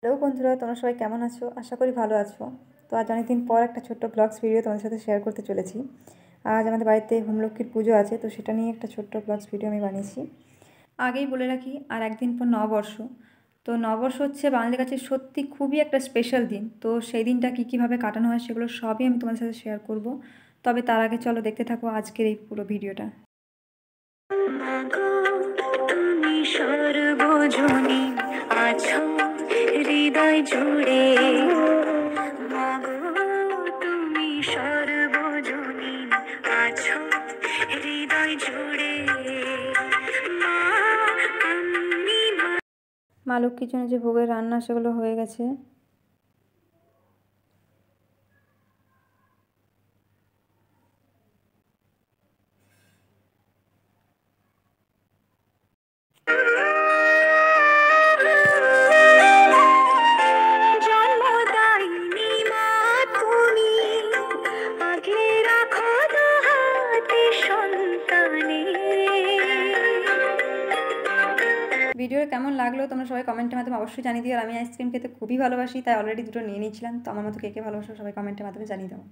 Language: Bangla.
হ্যালো বন্ধুরা, তোমরা সবাই কেমন আছো? আশা করি ভালো আছো। তো আজ অনেকদিন পর একটা ছোট্ট ব্লগস ভিডিও তোমাদের সাথে শেয়ার করতে চলেছি। আজ আমাদের বাড়িতে হোমলক্ষ্মীর পুজো আছে, তো সেটা নিয়ে একটা ছোট্ট ব্লগস ভিডিও আমি বানিয়েছি। আগেই বলে রাখি, আর একদিন পর নববর্ষ। তো নববর্ষ হচ্ছে বাঙালির কাছে সত্যি খুবই একটা স্পেশাল দিন। তো সেই দিনটা কীভাবে কাটানো হয় সেগুলো সবই আমি তোমাদের সাথে শেয়ার করব। তবে তার আগে চলো দেখতে থাকো আজকের এই পুরো ভিডিওটা। সর্বজনী আছো হৃদয় জুড়ে, তুমি সর্বজনী আছো হৃদয় জুড়ে। মা লক্ষ্মীর জন্য যে ভোগের রান্না সেগুলো হয়ে গেছে। ভিডিওটা কেমন লাগলো তোমরা সবাই কমেন্টের মাধ্যমে অবশ্যই জানিয়ে দিও। আর আমি আইসক্রিম খেতে খুবই ভালোবাসি, তাই অলরেডি দুটো নিয়ে নিয়েছিলাম। তো আমার মতো কে কে ভালোবাসো সবাই কমেন্টের মাধ্যমে জানিয়ে দাও।